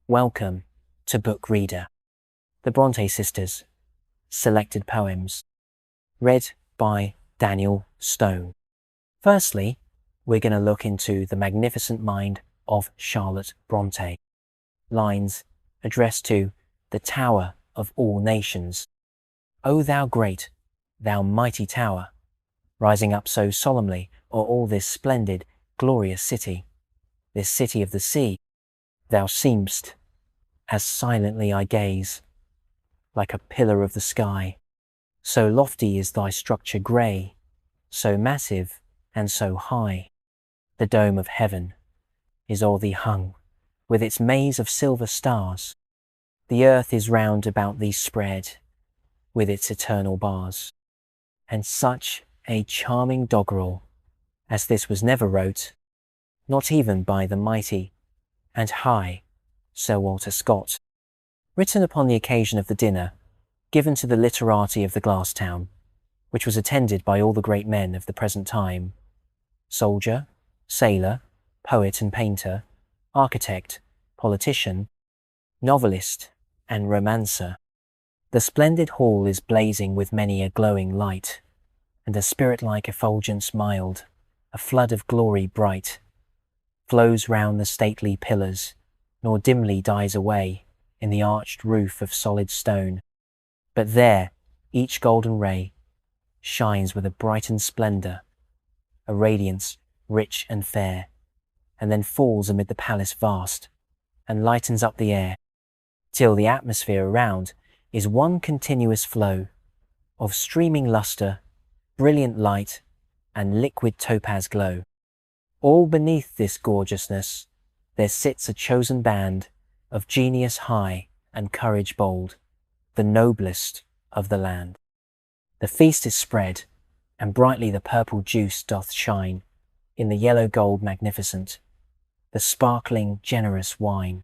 Welcome to Book Reader, the Brontë sisters, selected poems, read by Daniel Stone. Firstly, we're going to look into the magnificent mind of Charlotte Brontë. Lines addressed to the Tower of all nations. O thou great, thou mighty tower, rising up so solemnly o'er all this splendid, glorious city, this city of the sea, thou seem'st, as silently I gaze, like a pillar of the sky. So lofty is thy structure grey, so massive and so high. The dome of heaven is o'er thee hung, with its maze of silver stars. The earth is round about thee spread, with its eternal bars. And such a charming doggerel as this was never wrote, not even by the mighty and high Sir Walter Scott. Written upon the occasion of the dinner given to the literati of the Glass Town, which was attended by all the great men of the present time, soldier, sailor, poet and painter, architect, politician, novelist, and romancer. The splendid hall is blazing with many a glowing light, and a spirit-like effulgence mild, a flood of glory bright, flows round the stately pillars, nor dimly dies away in the arched roof of solid stone. But there each golden ray shines with a brightened splendour, a radiance rich and fair, and then falls amid the palace vast, and lightens up the air, till the atmosphere around is one continuous flow of streaming lustre, brilliant light, and liquid topaz glow. All beneath this gorgeousness there sits a chosen band of genius high and courage bold, the noblest of the land. The feast is spread, and brightly the purple juice doth shine in the yellow gold magnificent, the sparkling generous wine.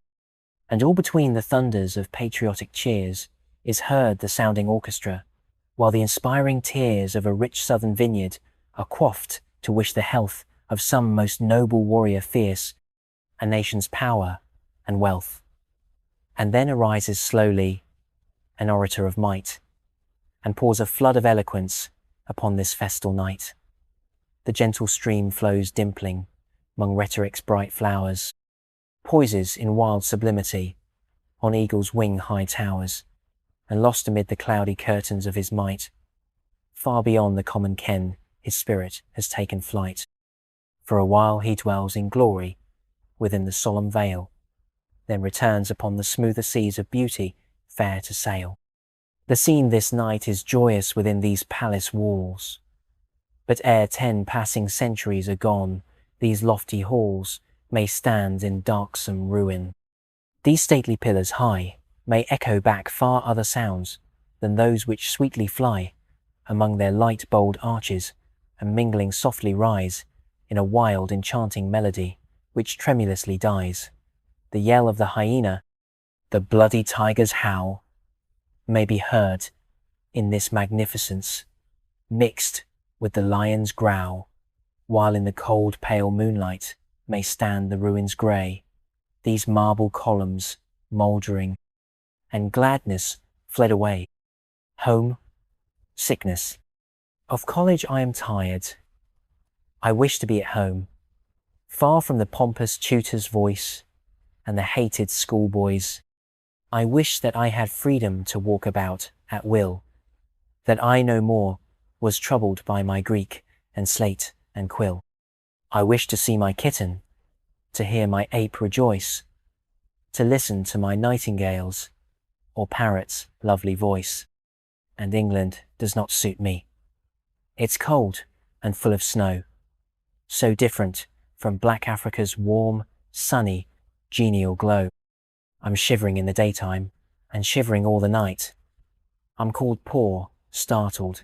And all between the thunders of patriotic cheers is heard the sounding orchestra, while the inspiring tears of a rich southern vineyard are quaffed to wish the health of some most noble warrior fierce, a nation's power and wealth. And then arises slowly an orator of might, and pours a flood of eloquence upon this festal night. The gentle stream flows dimpling among rhetoric's bright flowers, poises in wild sublimity on eagle's wing high towers, and lost amid the cloudy curtains of his might, far beyond the common ken his spirit has taken flight. For a while he dwells in glory within the solemn veil, then returns upon the smoother seas of beauty fair to sail. The scene this night is joyous within these palace walls, but ere 10 passing centuries are gone, these lofty halls may stand in darksome ruin. These stately pillars high may echo back far other sounds than those which sweetly fly among their light bold arches, and mingling softly rise in a wild enchanting melody which tremulously dies. The yell of the hyena, the bloody tiger's howl, may be heard in this magnificence, mixed with the lion's growl, while in the cold pale moonlight may stand the ruins grey, these marble columns mouldering, and gladness fled away. Home, sickness. Of college I am tired. I wish to be at home, far from the pompous tutor's voice and the hated schoolboys. I wish that I had freedom to walk about at will, that I no more was troubled by my Greek and slate and quill. I wish to see my kitten, to hear my ape rejoice, to listen to my nightingale's or parrot's lovely voice. And England does not suit me. It's cold and full of snow, so different from black Africa's warm, sunny, genial glow. I'm shivering in the daytime and shivering all the night. I'm called poor, startled,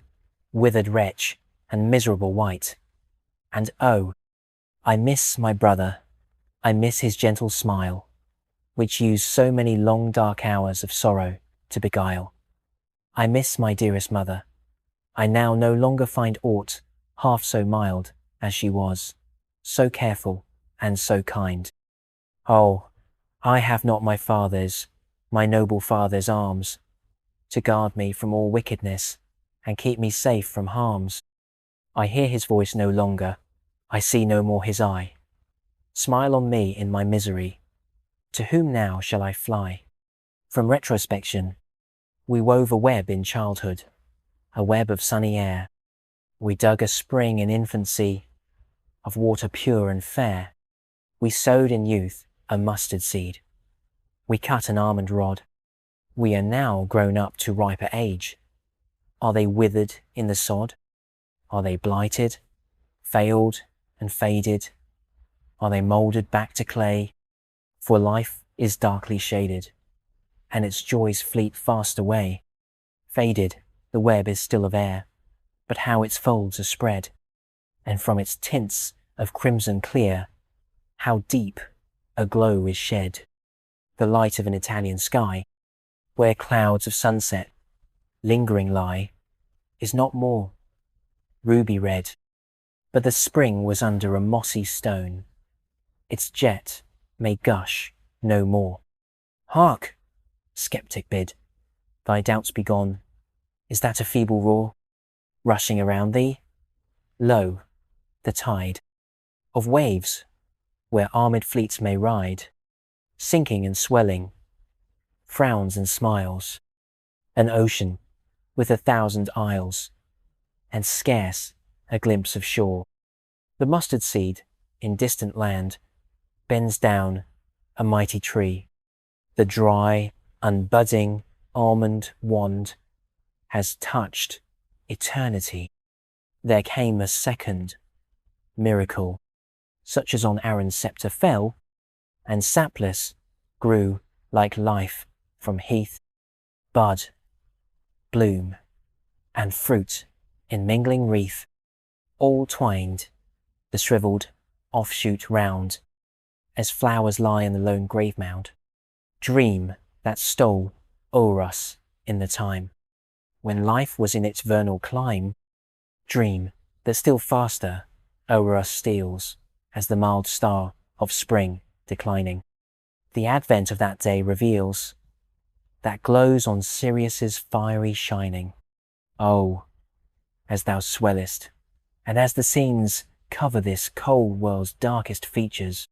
withered wretch and miserable wight. And oh, I miss my brother, I miss his gentle smile, which used so many long dark hours of sorrow to beguile. I miss my dearest mother. I now no longer find aught half so mild as she was, so careful and so kind. Oh, I have not my father's, my noble father's arms, to guard me from all wickedness, and keep me safe from harms. I hear his voice no longer, I see no more his eye. Smile on me in my misery, to whom now shall I fly? From Retrospection, we wove a web in childhood, a web of sunny air. We dug a spring in infancy, of water pure and fair. We sowed in youth a mustard seed. We cut an almond rod. We are now grown up to riper age. Are they withered in the sod? Are they blighted, failed and faded? Are they moulded back to clay? For life is darkly shaded, and its joys fleet fast away. Faded, the web is still of air, but how its folds are spread, and from its tints of crimson clear, how deep a glow is shed. The light of an Italian sky, where clouds of sunset lingering lie, is not more ruby red, but the spring was under a mossy stone. Its jet may gush no more. Hark! Skeptic bid, thy doubts be gone. Is that a feeble roar rushing around thee? Lo, the tide of waves where armed fleets may ride, sinking and swelling, frowns and smiles, an ocean with 1,000 isles, and scarce a glimpse of shore. The mustard seed in distant land bends down a mighty tree. The dry, unbudding almond wand has touched eternity. There came a second miracle, such as on Aaron's scepter fell, and sapless grew like life from heath, bud, bloom, and fruit in mingling wreath, all twined, the shriveled offshoot round, as flowers lie in the lone grave mound. Dream that stole o'er us in the time when life was in its vernal clime, dream that still faster o'er us steals as the mild star of spring declining. The advent of that day reveals that glows on Sirius's fiery shining. Oh, as thou swellest, and as the scenes cover this cold world's darkest features,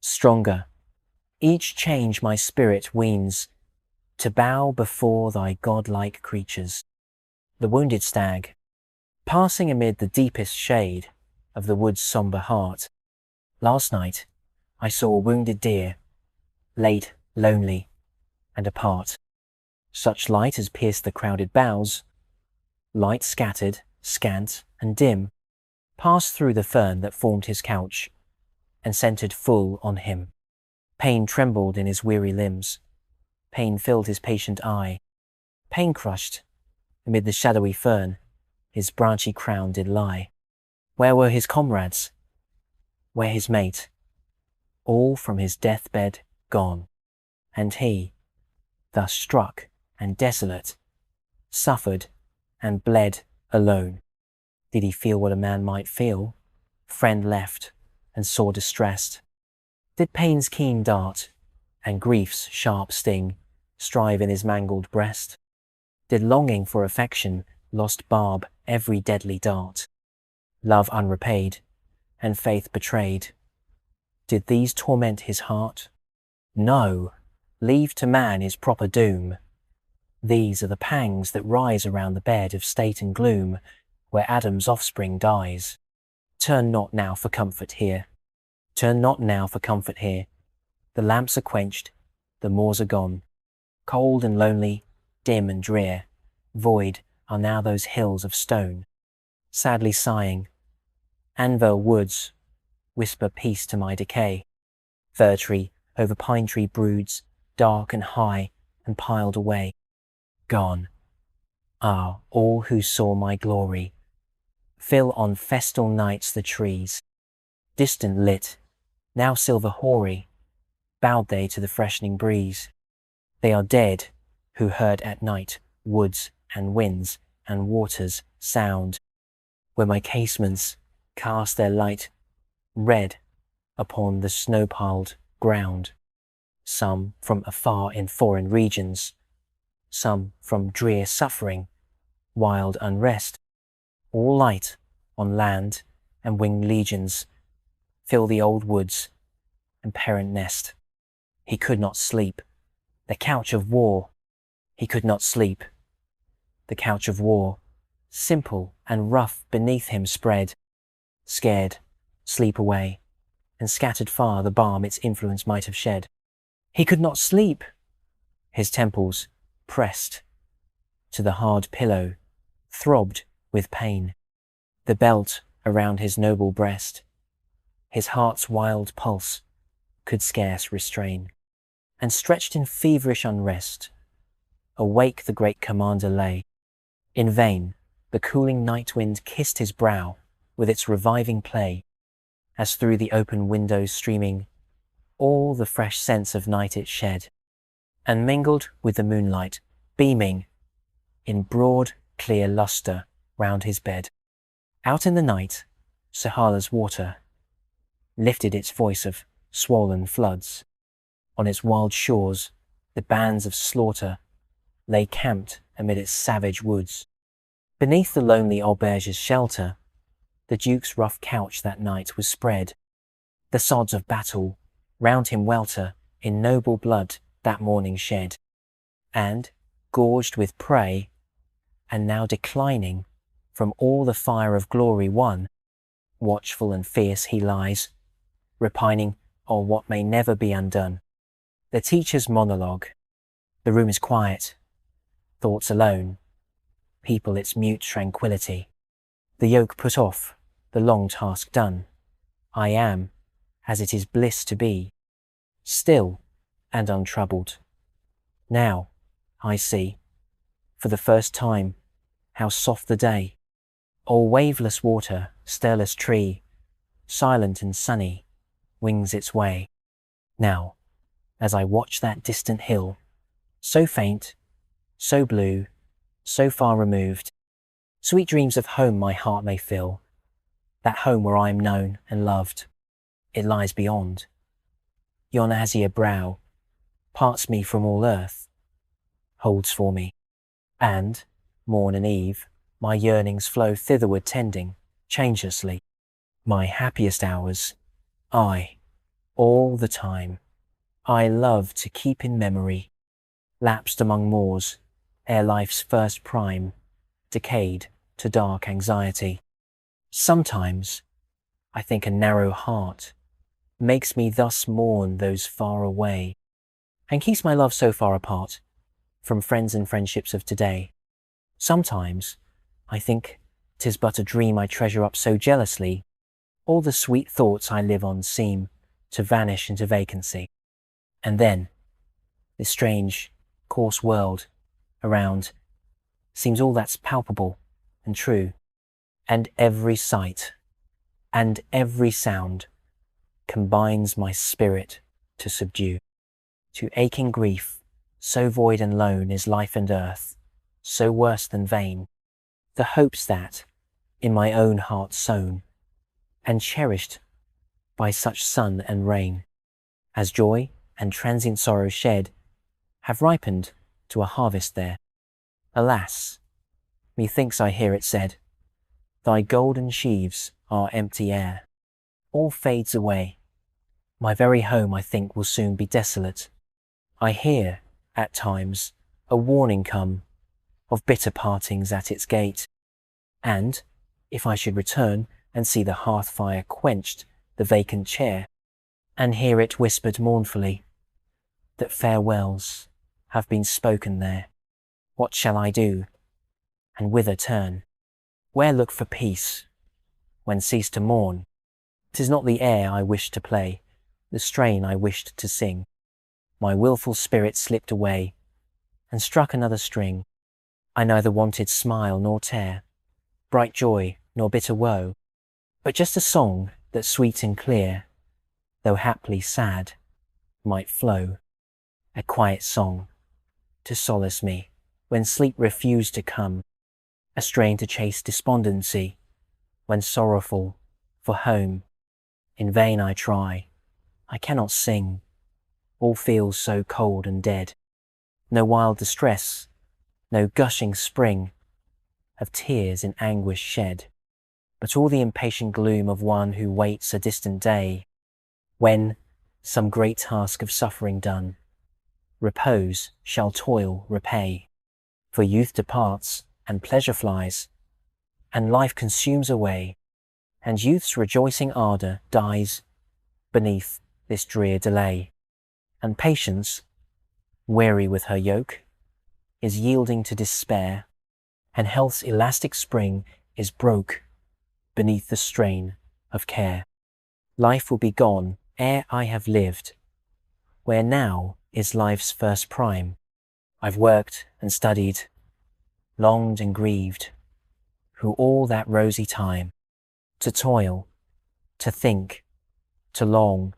stronger each change my spirit weans to bow before thy godlike creatures. The Wounded Stag, passing amid the deepest shade of the wood's sombre heart. Last night I saw a wounded deer, laid lonely and apart. Such light as pierced the crowded boughs, light scattered, scant and dim, passed through the fern that formed his couch, and centered full on him. Pain trembled in his weary limbs, pain filled his patient eye, pain crushed amid the shadowy fern, his branchy crown did lie. Where were his comrades? Where his mate? All from his deathbed gone, and he, thus struck and desolate, suffered and bled alone. Did he feel what a man might feel, friend left and sore distressed? Did pain's keen dart and grief's sharp sting strive in his mangled breast? Did longing for affection lost barb every deadly dart? Love unrepaid and faith betrayed, did these torment his heart? No, leave to man his proper doom. These are the pangs that rise around the bed of state and gloom, where Adam's offspring dies. Turn not now for comfort here. Turn not now for comfort here. The lamps are quenched, the moors are gone. Cold and lonely, dim and drear, void are now those hills of stone. Sadly sighing, Anvil woods whisper peace to my decay. Fir tree over pine tree broods, dark and high and piled away. Gone are all who saw my glory. Fill on festal nights the trees, distant lit, now silver hoary, bowed they to the freshening breeze. They are dead who heard at night woods and winds and waters sound, where my casements cast their light red upon the snow-piled ground. some from afar in foreign regions, some from drear suffering, wild unrest, all light on land and winged legions, fill the old woods and parent nest. He could not sleep, the couch of war. He could not sleep, the couch of war, simple and rough beneath him spread. Scared, sleep away, and scattered far the balm its influence might have shed. He could not sleep, his temples, pressed to the hard pillow, throbbed with pain. The belt around his noble breast, his heart's wild pulse could scarce restrain. And stretched in feverish unrest, awake the great commander lay. In vain the cooling night wind kissed his brow with its reviving play, as through the open windows streaming all the fresh scents of night it shed, and mingled with the moonlight, beaming in broad clear lustre round his bed. Out in the night Sahara's water lifted its voice of swollen floods. On its wild shores the bands of slaughter lay camped amid its savage woods. Beneath the lonely auberge's shelter the Duke's rough couch that night was spread. The sods of battle round him welter in noble blood that morning shed. And, gorged with prey, and now declining from all the fire of glory won, watchful and fierce he lies, repining o'er what may never be undone. The teacher's monologue. The room is quiet. Thoughts alone people its mute tranquillity. The yoke put off, the long task done. I am, as it is bliss to be, still and untroubled. Now I see, for the first time, how soft the day, o'er waveless water, stirless tree, silent and sunny, wings its way. Now, as I watch that distant hill, so faint, so blue, so far removed, sweet dreams of home my heart may fill, that home where I am known and loved. It lies beyond. Yon azure brow parts me from all earth, holds for me, and, morn and eve, my yearnings flow thitherward tending, changelessly. My happiest hours, I, all the time, I love to keep in memory, lapsed among moors, ere life's first prime, decayed to dark anxiety. Sometimes, I think a narrow heart makes me thus mourn those far away, and keeps my love so far apart from friends and friendships of today. Sometimes, I think 'tis but a dream I treasure up so jealously, all the sweet thoughts I live on seem to vanish into vacancy. And then, this strange, coarse world around seems all that's palpable and true, and every sight and every sound combines my spirit to subdue. To aching grief, so void and lone is life and earth, so worse than vain, the hopes that, in my own heart sown, and cherished by such sun and rain, as joy and transient sorrow shed, have ripened to a harvest there. Alas, methinks I hear it said, thy golden sheaves are empty air. All fades away. My very home, I think, will soon be desolate. I hear, at times, a warning come of bitter partings at its gate. And, if I should return and see the hearth fire quenched, the vacant chair, and hear it whispered mournfully, that farewells have been spoken there, what shall I do, and whither turn? Where look for peace, when cease to mourn? 'Tis not the air I wished to play, the strain I wished to sing. My wilful spirit slipped away, and struck another string. I neither wanted smile nor tear, bright joy nor bitter woe, but just a song that sweet and clear, though haply sad, might flow. A quiet song, to solace me, when sleep refused to come, a strain to chase despondency, when sorrowful for home. In vain I try, I cannot sing, all feels so cold and dead. No wild distress, no gushing spring of tears in anguish shed, but all the impatient gloom of one who waits a distant day, when, some great task of suffering done, repose shall toil repay. For youth departs, and pleasure flies, and life consumes away, and youth's rejoicing ardour dies beneath this drear delay, and patience, weary with her yoke, is yielding to despair, and health's elastic spring is broke beneath the strain of care. Life will be gone ere I have lived, where now is life's first prime. I've worked and studied, longed and grieved, through all that rosy time, to toil, to think, to long,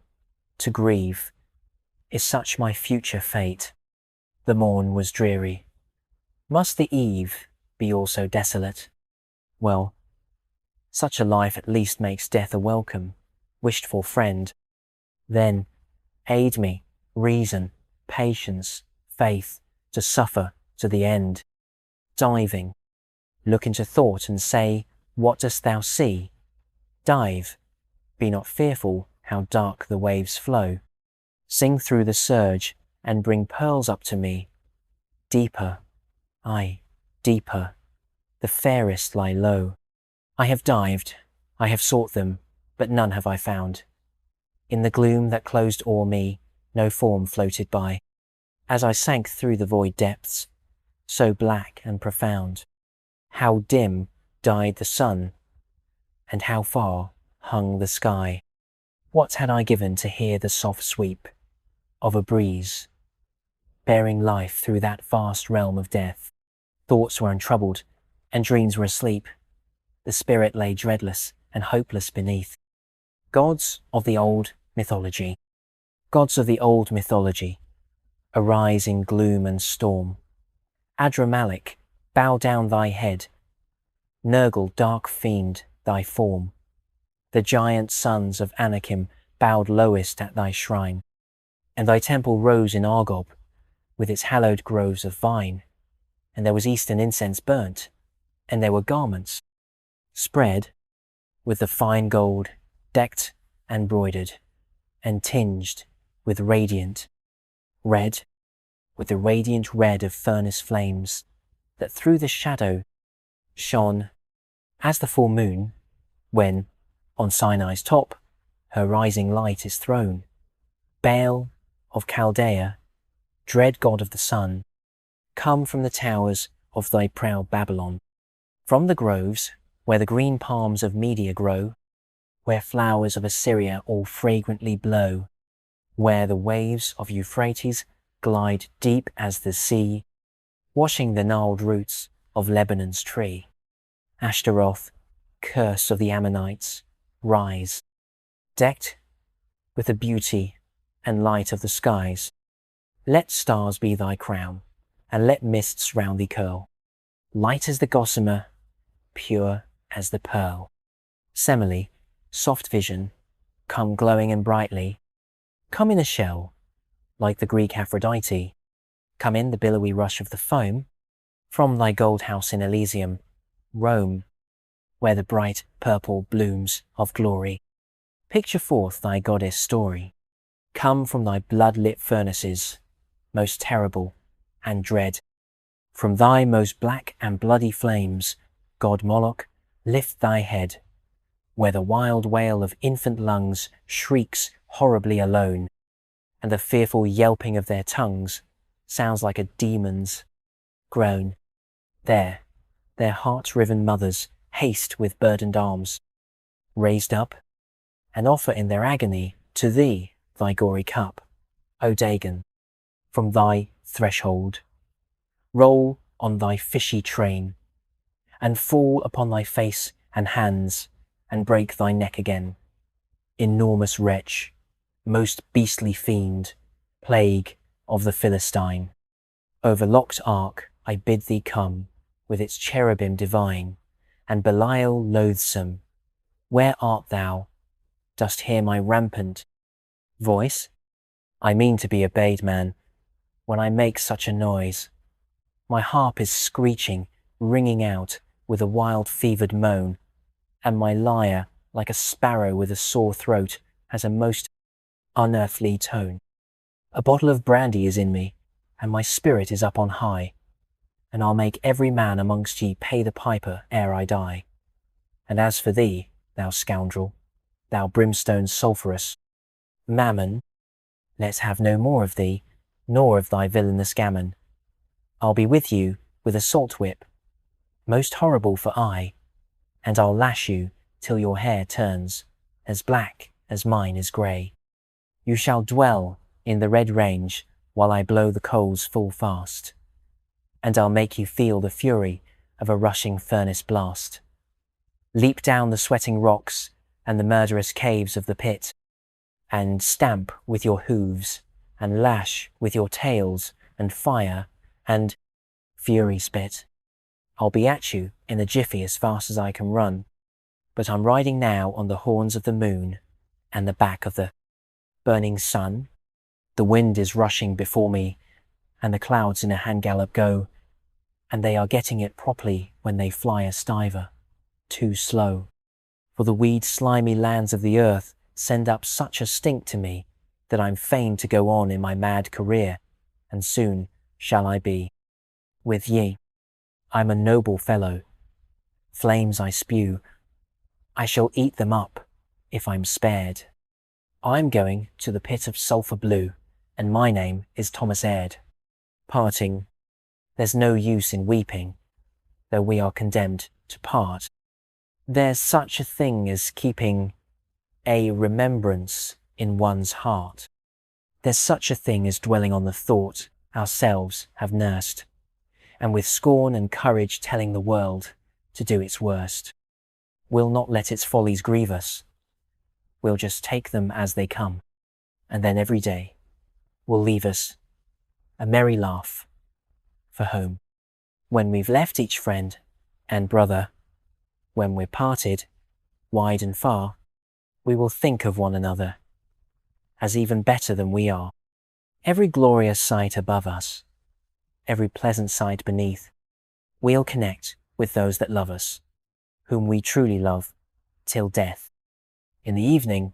to grieve, is such my future fate. The morn was dreary. Must the eve be also desolate? Well, such a life at least makes death a welcome, wished-for friend. Then, aid me, reason, patience, faith, to suffer to the end. Diving, look into thought and say, what dost thou see? Dive, be not fearful how dark the waves flow. Sing through the surge and bring pearls up to me. Deeper, aye, deeper, the fairest lie low. I have dived, I have sought them, but none have I found. In the gloom that closed o'er me, no form floated by. As I sank through the void depths, so black and profound, how dim died the sun, and how far hung the sky. What had I given to hear the soft sweep of a breeze, bearing life through that vast realm of death? Thoughts were untroubled, and dreams were asleep. The spirit lay dreadless and hopeless beneath. Gods of the Old Mythology, gods of the Old Mythology, arise in gloom and storm. Adramalik, bow down thy head. Nergal, dark fiend, thy form. The giant sons of Anakim bowed lowest at thy shrine, and thy temple rose in Argob, with its hallowed groves of vine, and there was eastern incense burnt, and there were garments spread with the fine gold, decked and broidered, and tinged with radiant red, with the radiant red of furnace flames, that through the shadow shone as the full moon, when, on Sinai's top, her rising light is thrown. Baal of Chaldea, dread god of the sun, come from the towers of thy proud Babylon, from the groves where the green palms of Media grow, where flowers of Assyria all fragrantly blow, where the waves of Euphrates glide deep as the sea, washing the gnarled roots of Lebanon's tree. Ashtaroth, curse of the Ammonites, rise, decked with the beauty and light of the skies. Let stars be thy crown, and let mists round thee curl, light as the gossamer, pure as the pearl. Semele, soft vision, come glowing and brightly, come in a shell, like the Greek Aphrodite, come in the billowy rush of the foam, from thy gold house in Elysium, Rome, where the bright purple blooms of glory. Picture forth thy goddess story, come from thy blood-lit furnaces, most terrible and dread. From thy most black and bloody flames, god Moloch, lift thy head, where the wild wail of infant lungs shrieks horribly alone, and the fearful yelping of their tongues sounds like a demon's groan. There, their heart-riven mothers haste with burdened arms, raised up, and offer in their agony to thee thy gory cup, O Dagon, from thy threshold. Roll on thy fishy train, and fall upon thy face and hands, and break thy neck again. Enormous wretch, most beastly fiend, plague of the Philistine. Over locked ark I bid thee come, with its cherubim divine, and Belial loathsome. Where art thou? Dost hear my rampant voice? I mean to be obeyed, man, when I make such a noise. My harp is screeching, ringing out with a wild fevered moan, and my lyre, like a sparrow with a sore throat, has a most unearthly tone. A bottle of brandy is in me, and my spirit is up on high, and I'll make every man amongst ye pay the piper ere I die. And as for thee, thou scoundrel, thou brimstone sulphurous, Mammon, let's have no more of thee, nor of thy villainous gammon. I'll be with you with a salt whip, most horrible for eye, and I'll lash you till your hair turns as black as mine is grey. You shall dwell in the red range while I blow the coals full fast, and I'll make you feel the fury of a rushing furnace blast. Leap down the sweating rocks and the murderous caves of the pit, and stamp with your hooves, and lash with your tails, and fire, and fury spit. I'll be at you in a jiffy as fast as I can run, but I'm riding now on the horns of the moon and the back of the burning sun. The wind is rushing before me, and the clouds in a hand gallop go, and they are getting it properly when they fly a stiver, too slow. For the weed slimy lands of the earth send up such a stink to me that I'm fain to go on in my mad career, and soon shall I be with ye. I'm a noble fellow. Flames I spew, I shall eat them up if I'm spared. I'm going to the pit of sulphur blue, and my name is Thomas Aird. Parting, there's no use in weeping, though we are condemned to part. There's such a thing as keeping a remembrance in one's heart. There's such a thing as dwelling on the thought ourselves have nursed, and with scorn and courage telling the world to do its worst. We'll not let its follies grieve us. We'll just take them as they come, and then every day will leave us a merry laugh for home. When we've left each friend and brother, when we're parted, wide and far, we will think of one another as even better than we are. Every glorious sight above us, every pleasant sight beneath, we'll connect with those that love us, whom we truly love, till death. In the evening,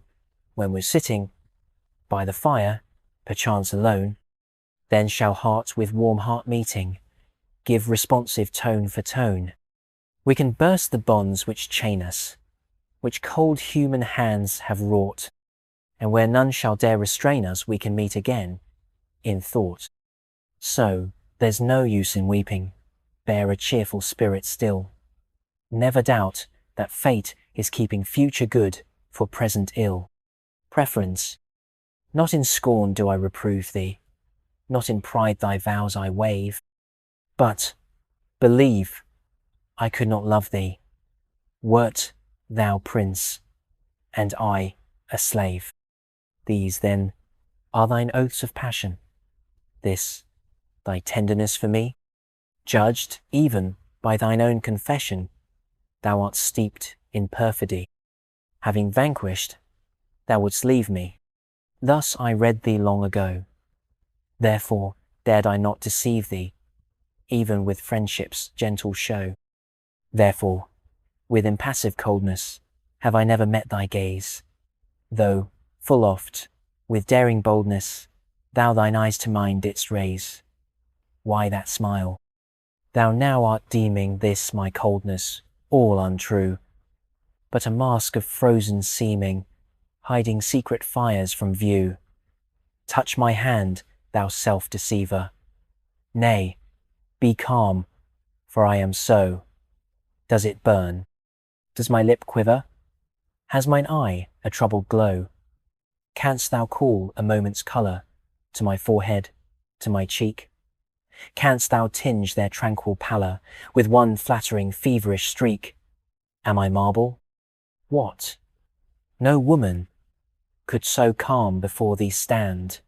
when we're sitting by the fire, perchance alone, then shall heart with warm heart meeting give responsive tone for tone. We can burst the bonds which chain us, which cold human hands have wrought, and where none shall dare restrain us, we can meet again in thought. So there's no use in weeping, bear a cheerful spirit still. Never doubt that fate is keeping future good for present ill. Preference, not in scorn do I reprove thee, not in pride thy vows I waive, but believe I could not love thee, wert thou prince, and I a slave. These, then, are thine oaths of passion, this thy tenderness for me, judged even by thine own confession. Thou art steeped in perfidy. Having vanquished, thou wouldst leave me. Thus I read thee long ago. Therefore dared I not deceive thee, even with friendship's gentle show. Therefore, with impassive coldness, have I never met thy gaze, though, full oft, with daring boldness, thou thine eyes to mine didst raise. Why that smile? Thou now art deeming this my coldness all untrue, but a mask of frozen seeming, hiding secret fires from view. Touch my hand, thou self-deceiver. Nay, be calm, for I am so. Does it burn? Does my lip quiver? Has mine eye a troubled glow? Canst thou call a moment's colour to my forehead, to my cheek? Canst thou tinge their tranquil pallor with one flattering feverish streak? Am I marble? What? No woman could so calm before thee stand.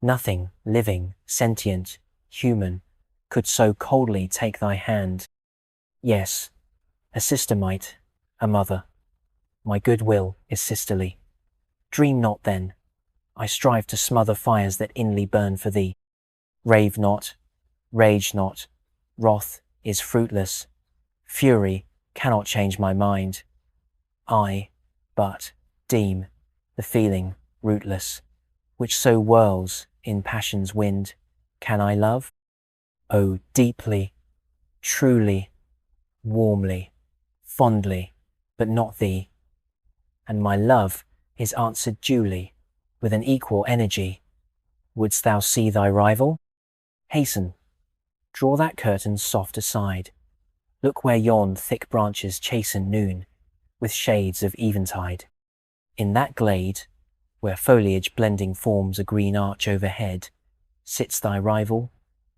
Nothing living, sentient, human could so coldly take thy hand. Yes, a sister might, a mother. My good will is sisterly. Dream not then I strive to smother fires that inly burn for thee. Rave not, rage not, wrath is fruitless, fury cannot change my mind. I but deem the feeling rootless, which so whirls in passion's wind. Can I love? Oh, deeply, truly, warmly, fondly, but not thee. And my love is answered duly, with an equal energy. Wouldst thou see thy rival? Hasten, draw that curtain soft aside. Look where yon thick branches chasten noon, with shades of eventide. In that glade, where foliage blending forms a green arch overhead, sits thy rival,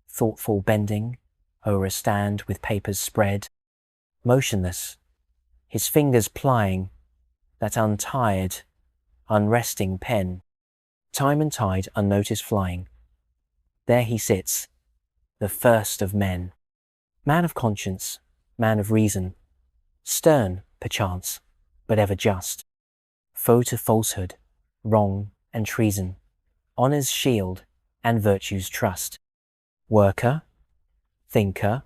thoughtful bending, o'er a stand with papers spread, motionless, his fingers plying that untired, unresting pen, time and tide unnoticed flying. There he sits, the first of men, man of conscience, man of reason, stern, perchance, but ever just, foe to falsehood, wrong and treason, honour's shield and virtue's trust, worker, thinker,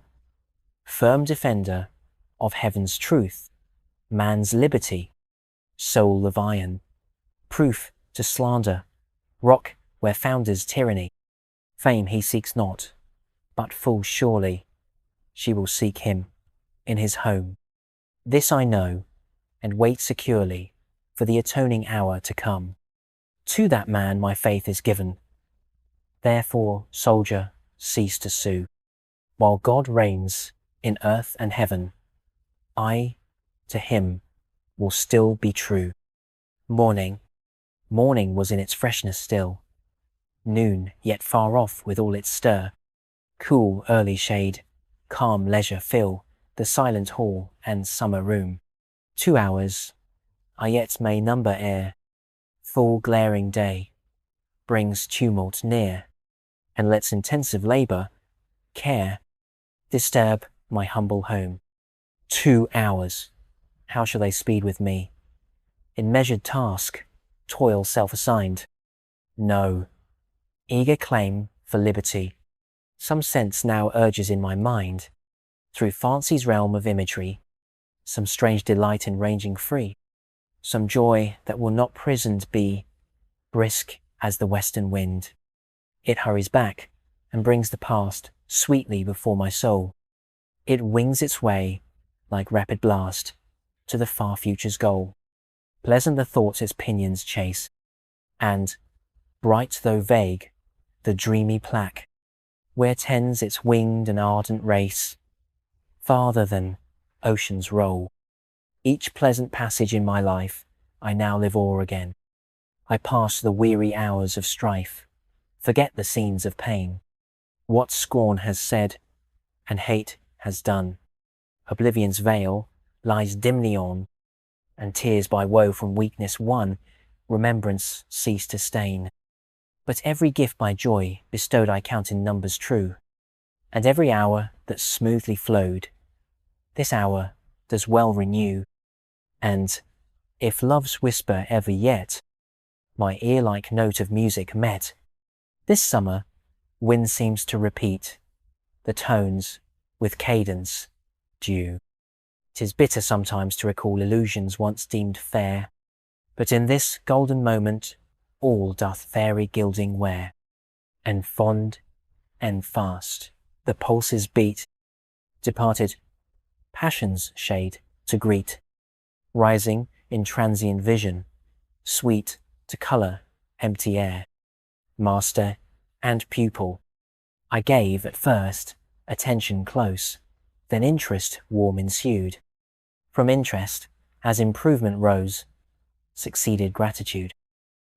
firm defender of heaven's truth, man's liberty, soul of iron, proof to slander, rock where founders tyranny. Fame he seeks not, but full surely she will seek him in his home. This I know, and wait securely for the atoning hour to come. To that man my faith is given. Therefore, soldier, cease to sue. While God reigns in earth and heaven, I to him will still be true. Morning was in its freshness still. Noon yet far off with all its stir. Cool early shade, calm leisure fill the silent hall and summer room. 2 hours I yet may number ere full glaring day brings tumult near, and lets intensive labour, care, disturb my humble home. 2 hours, how shall they speed with me? In measured task, toil self-assigned. No, eager claim for liberty, some sense now urges in my mind, through fancy's realm of imagery, some strange delight in ranging free, some joy that will not prisoned be, brisk as the western wind. It hurries back and brings the past sweetly before my soul. It wings its way, like rapid blast, to the far future's goal. Pleasant the thoughts its pinions chase, and, bright though vague, the dreamy plaque, where tends its winged and ardent race, farther than oceans roll. Each pleasant passage in my life I now live o'er again. I pass the weary hours of strife, forget the scenes of pain, what scorn has said and hate has done. Oblivion's veil lies dimly on, and tears by woe from weakness won remembrance cease to stain. But every gift by joy bestowed I count in numbers true, and every hour that smoothly flowed, this hour does well renew. And, if love's whisper ever yet my ear-like note of music met, this summer wind seems to repeat the tones with cadence due. 'Tis bitter sometimes to recall illusions once deemed fair, but in this golden moment all doth fairy gilding wear, and fond and fast the pulses beat, departed passion's shade to greet, rising in transient vision, sweet to colour empty air. Master and pupil, I gave at first attention close, then interest warm ensued. From interest, as improvement rose, succeeded gratitude.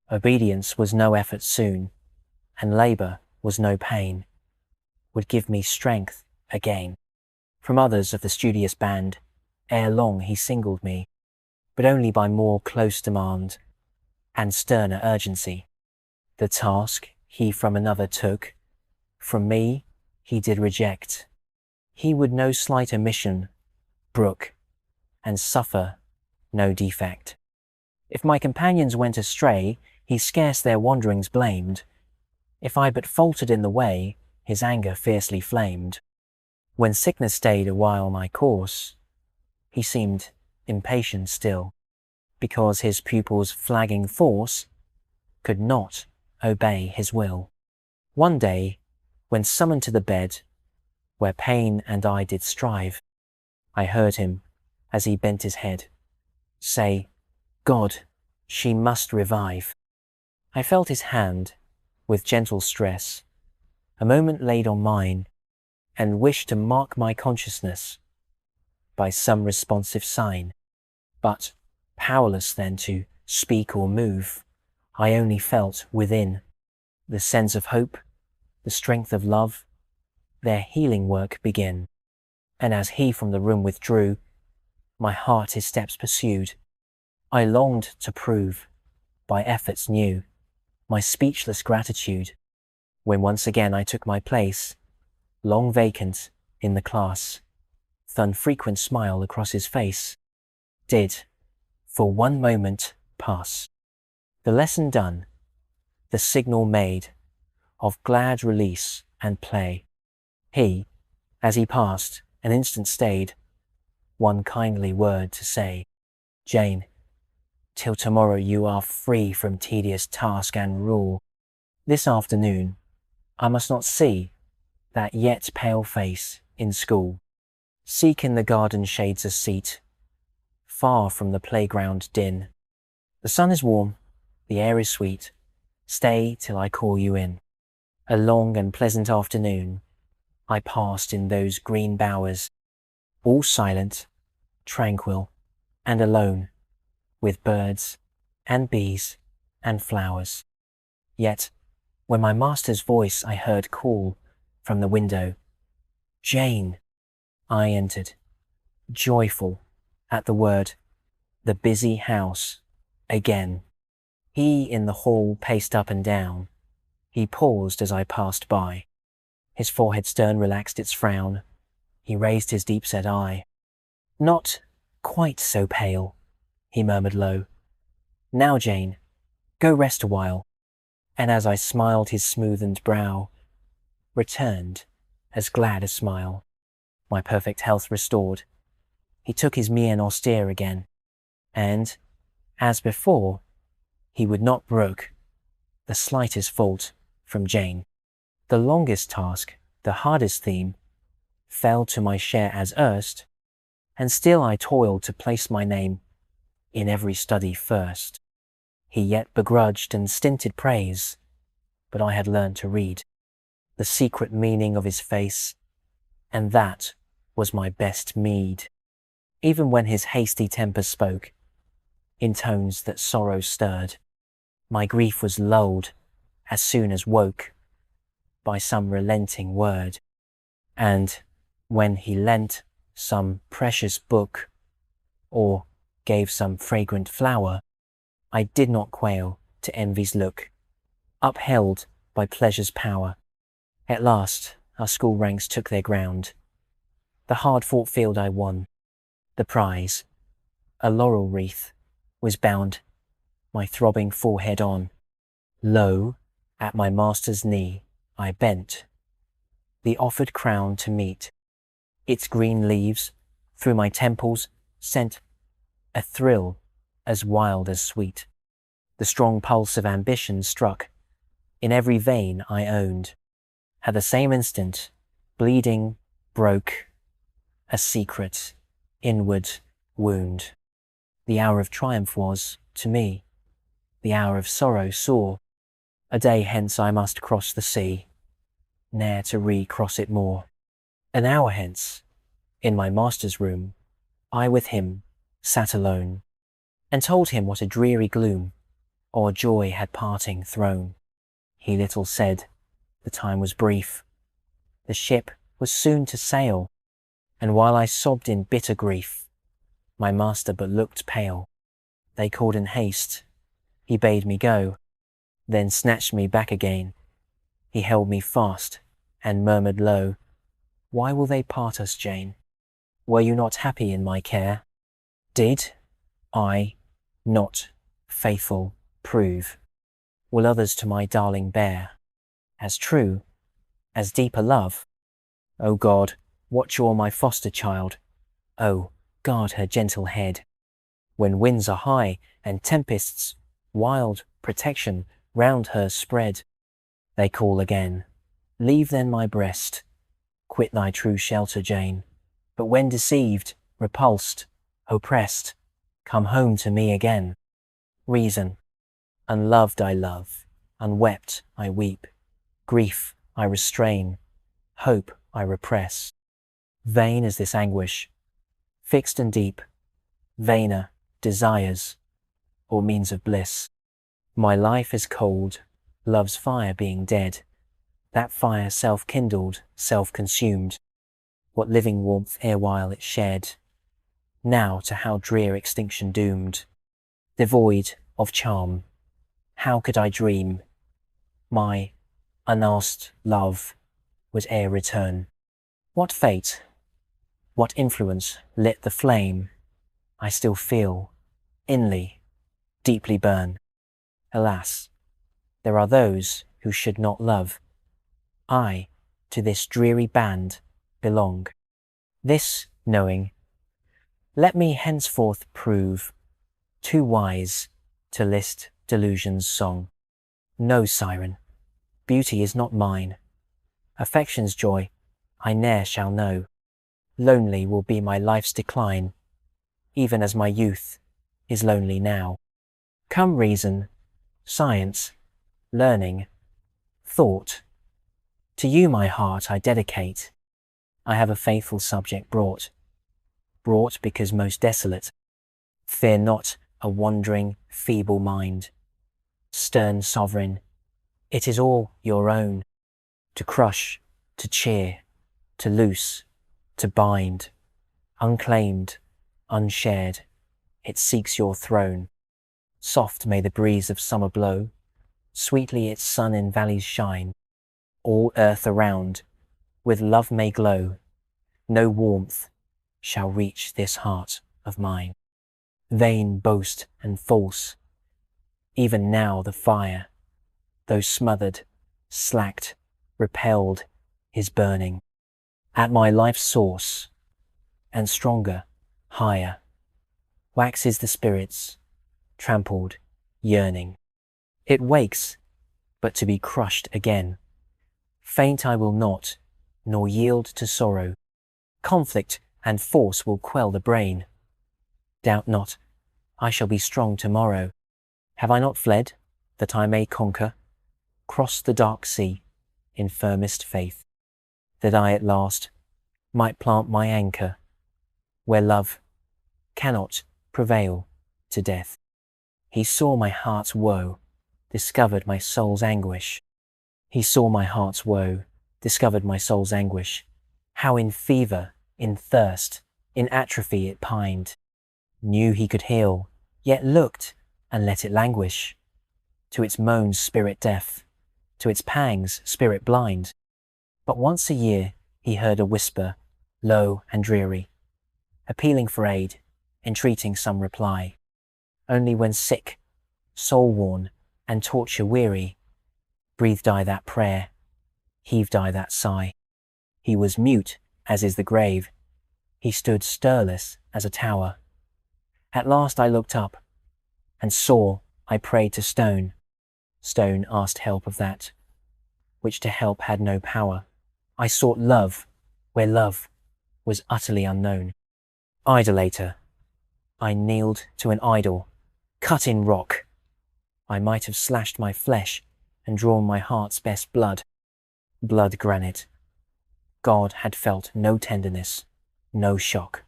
Obedience was no effort soon, and labour was no pain, would give me strength again. From others of the studious band, ere long he singled me, but only by more close demand and sterner urgency. The task he from another took, from me he did reject. He would no slight omission brook, and suffer no defect. If my companions went astray, He scarce their wanderings blamed. If I but faltered in the way, his anger fiercely flamed. When sickness stayed a while my course, he seemed impatient still, because his pupil's flagging force could not obey his will. One day, when summoned to the bed, where pain and I did strive, I heard him, as he bent his head, say, God, she must revive. I felt his hand, with gentle stress, a moment laid on mine, and wished to mark my consciousness by some responsive sign. But, powerless then to speak or move, I only felt within the sense of hope, the strength of love, their healing work begin. And as he from the room withdrew, my heart his steps pursued. I longed to prove, by efforts new, my speechless gratitude, when once again I took my place, long vacant, in the class. Th' unfrequent smile across his face did, for one moment, pass. The lesson done, the signal made, of glad release and play. He, as he passed, an instant stayed, one kindly word to say, Jane, till tomorrow you are free from tedious task and rule. This afternoon, I must not see that yet pale face in school. Seek in the garden shades a seat, far from the playground din. The sun is warm, the air is sweet. Stay till I call you in. A long and pleasant afternoon I passed in those green bowers, all silent, tranquil, and alone, with birds and bees and flowers. Yet, when my master's voice I heard call from the window, Jane, I entered, joyful at the word, the busy house again. He in the hall paced up and down. He paused as I passed by. His forehead stern relaxed its frown. He raised his deep-set eye. Not quite so pale, he murmured low. Now, Jane, go rest a while. And as I smiled his smoothened brow, returned as glad a smile, my perfect health restored. He took his mien austere again, and, as before, he would not brook the slightest fault from Jane. The longest task, the hardest theme, fell to my share as erst, and still I toiled to place my name in every study first. He yet begrudged and stinted praise, but I had learned to read the secret meaning of his face, and that was my best meed. Even when his hasty temper spoke, in tones that sorrow stirred, my grief was lulled as soon as woke by some relenting word. And when he lent some precious book, or gave some fragrant flower, I did not quail to envy's look, upheld by pleasure's power. At last our school ranks took their ground. The hard-fought field I won. The prize, a laurel wreath, was bound my throbbing forehead on. Lo, at my master's knee I bent, the offered crown to meet. Its green leaves through my temples sent a thrill as wild as sweet. The strong pulse of ambition struck in every vein I owned. At the same instant, bleeding broke a secret, inward wound. The hour of triumph was, to me, the hour of sorrow sore. A day hence I must cross the sea, ne'er to recross it more. An hour hence, in my master's room, I with him sat alone, and told him what a dreary gloom o'er joy had parting thrown. He little said, the time was brief, the ship was soon to sail, and while I sobbed in bitter grief, my master but looked pale. They called in haste, he bade me go, then snatched me back again. He held me fast and murmured low, why will they part us, Jane? Were you not happy in my care? Did I not faithful prove? will others to my darling bear, as true, as deep a love? O God, watch o'er my foster child, O, guard her gentle head. When winds are high and tempests wild, protection round her spread. They call again, leave then my breast, quit thy true shelter, Jane. But when deceived, repulsed, oppressed, come home to me again. Reason, unloved I love, unwept I weep, grief I restrain, hope I repress. Vain is this anguish, fixed and deep, vainer desires, or means of bliss. My life is cold, love's fire being dead, that fire self-kindled, self-consumed, what living warmth erewhile it shed, now to how drear extinction doomed. Devoid of charm, how could I dream my unasked love would e'er return? What fate, what influence lit the flame I still feel, inly, deeply burn? Alas, there are those who should not love. I to this dreary band belong. This knowing, let me henceforth prove too wise to list delusion's song. No, siren, beauty is not mine. Affection's joy I ne'er shall know. Lonely will be my life's decline, even as my youth is lonely now. Come reason, science, learning, thought, to you my heart I dedicate. I have a faithful subject brought because most desolate. Fear not a wandering, feeble mind. Stern sovereign, it is all your own, to crush, to cheer, to loose, to bind. Unclaimed, unshared, it seeks your throne. Soft may the breeze of summer blow, sweetly its sun in valleys shine. All earth around with love may glow, no warmth shall reach this heart of mine. Vain boast and false, even now the fire, though smothered, slacked, repelled, is burning at my life's source, and stronger, higher, waxes the spirit's trampled yearning. It wakes, but to be crushed again. Faint I will not, nor yield to sorrow. Conflict and force will quell the brain. Doubt not, I shall be strong tomorrow. Have I not fled, that I may conquer? Cross the dark sea, in firmest faith, that I at last might plant my anchor, where love cannot prevail to death. He saw my heart's woe, discovered my soul's anguish. He saw my heart's woe, discovered my soul's anguish. How in fever, in thirst, in atrophy it pined. Knew he could heal, yet looked and let it languish. To its moans spirit deaf, to its pangs spirit blind. But once a year he heard a whisper, low and dreary, appealing for aid, entreating some reply. Only when sick, soul-worn, and torture-weary, breathed I that prayer, heaved I that sigh. He was mute, as is the grave. He stood stirless as a tower. At last I looked up, and saw I prayed to stone. Stone asked help of that, which to help had no power. I sought love, where love was utterly unknown. Idolater, I kneeled to an idol, cut in rock. I might have slashed my flesh and drawn my heart's best blood. Blood granite. God had felt no tenderness, no shock.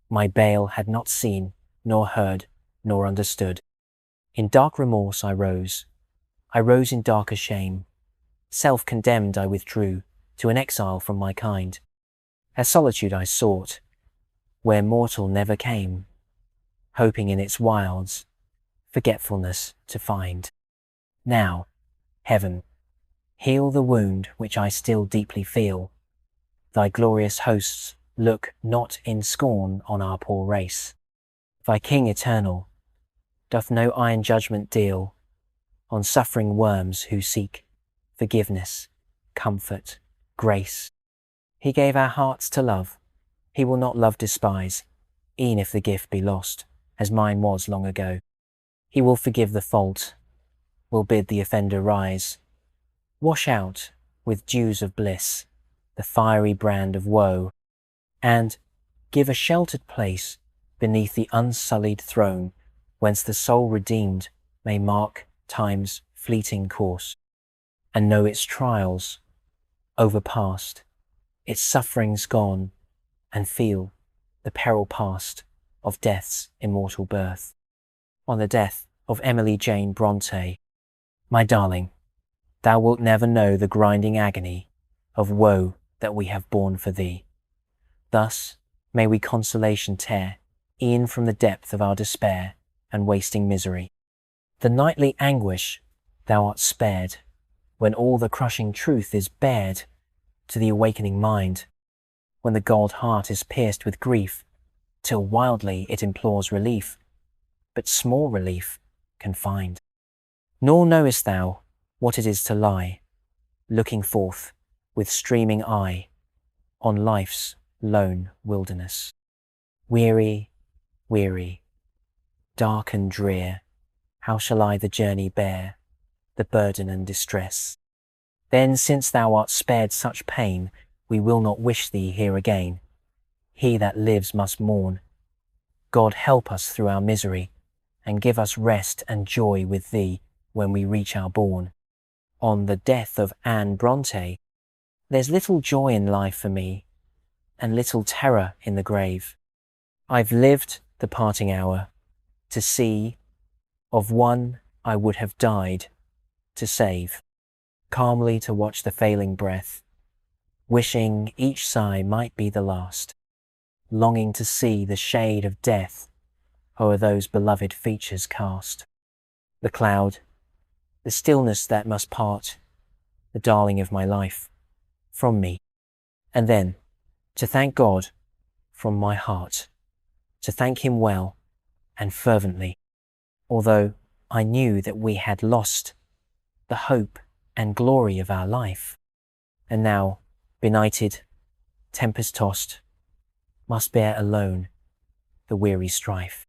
My Baal had not seen, nor heard, nor understood. In dark remorse I rose in darker shame. Self-condemned I withdrew to an exile from my kind. A solitude I sought, where mortal never came, hoping in its wilds forgetfulness to find. Now, Heaven, heal the wound which I still deeply feel. Thy glorious hosts look not in scorn on our poor race. Thy King eternal doth no iron judgment deal on suffering worms who seek forgiveness, comfort, grace. He gave our hearts to love. He will not love despise, e'en if the gift be lost, as mine was long ago. He will forgive the fault, will bid the offender rise, wash out with dews of bliss the fiery brand of woe, and give a sheltered place beneath the unsullied throne, whence the soul redeemed may mark time's fleeting course, and know its trials overpast, its sufferings gone, and feel the peril past of death's immortal birth. On the death of Emily Jane Brontë. My darling, thou wilt never know the grinding agony of woe that we have borne for thee. Thus may we consolation tear, e'en from the depth of our despair and wasting misery. The nightly anguish thou art spared, when all the crushing truth is bared to the awakening mind, when the gold heart is pierced with grief, till wildly it implores relief, but small relief can find. Nor knowest thou what it is to lie, looking forth with streaming eye on life's lone wilderness. Weary, weary, dark and drear, how shall I the journey bear, the burden and distress? Then, since thou art spared such pain, we will not wish thee here again. He that lives must mourn. God help us through our misery, and give us rest and joy with thee when we reach our bourne. On the death of Anne Brontë, there's little joy in life for me, and little terror in the grave. I've lived the parting hour to see of one I would have died to save, calmly to watch the failing breath, wishing each sigh might be the last, longing to see the shade of death o'er those beloved features cast. The cloud, the stillness that must part the darling of my life from me, and then to thank God from my heart, to thank him well and fervently, although I knew that we had lost the hope and glory of our life, and now, benighted, tempest-tossed, must bear alone the weary strife.